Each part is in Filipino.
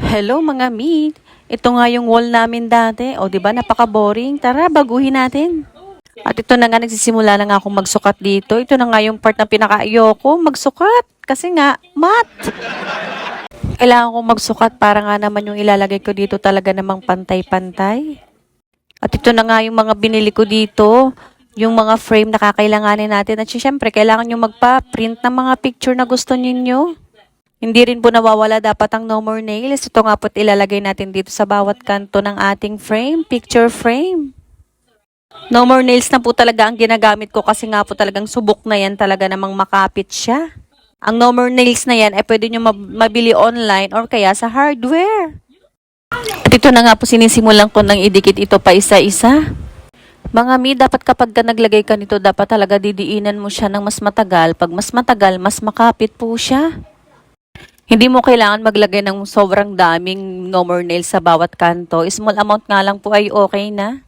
Hello mga meet. Ito nga yung wall namin dati. O, di ba napaka-boring? Tara, baguhin natin. At ito na nga, nagsisimula na nga akong magsukat dito. Ito na nga yung part na pinaka-ayoko, magsukat. Kasi nga, matte. Kailangan kong magsukat para nga naman yung ilalagay ko dito talaga namang pantay-pantay. At ito na nga yung mga binili ko dito. Yung mga frame na kakailanganin natin. At syempre, kailangan nyo magpa-print ng mga picture na gusto ninyo. Hindi rin po nawawala dapat ang no more nails. Ito nga po't ilalagay natin dito sa bawat kanto ng ating frame, picture frame. No more nails na po talaga ang ginagamit ko kasi nga po talagang subok na yan talaga namang makapit siya. Ang no more nails na yan ay pwede nyo mabili online or kaya sa hardware. At ito na nga po sinisimulan ko nang idikit ito pa isa-isa. Mga mi, dapat kapag ka naglagay ka nito, dapat talaga didiinan mo siya ng mas matagal. Pag mas matagal, mas makapit po siya. Hindi mo kailangan maglagay ng sobrang daming no more nails sa bawat kanto. Small amount nga lang po ay okay na.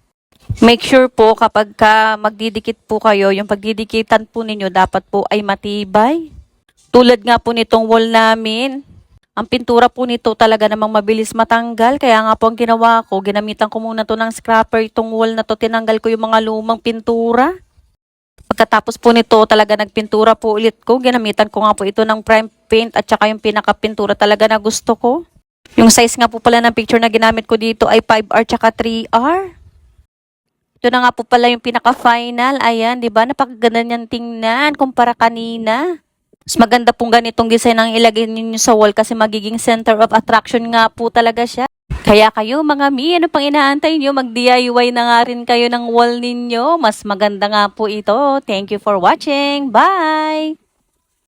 Make sure po kapag ka magdidikit po kayo, yung pagdidikitan po ninyo dapat po ay matibay. Tulad nga po nitong wall namin. Ang pintura po nito talaga namang mabilis matanggal. Kaya nga po ang ginawa ko, ginamitan ko muna to ng scraper itong wall na to. Tinanggal ko yung mga lumang pintura. Pagkatapos po nito, talaga nagpintura po ulit ko. Ginamitan ko nga po ito ng prime paint at saka yung pinakapintura talaga na gusto ko. Yung size nga po pala ng picture na ginamit ko dito ay 5R tsaka 3R. Ito na nga po pala yung pinaka-final. Ayan, di ba? Napakaganda niyan tingnan kumpara kanina. Mas maganda pong ganitong design ang ilagay ninyo sa wall kasi magiging center of attraction nga po talaga siya. Kaya kayo mga mi, ano pang inaantay nyo? Mag-DIY na nga rin kayo ng wall ninyo. Mas maganda nga po ito. Thank you for watching. Bye!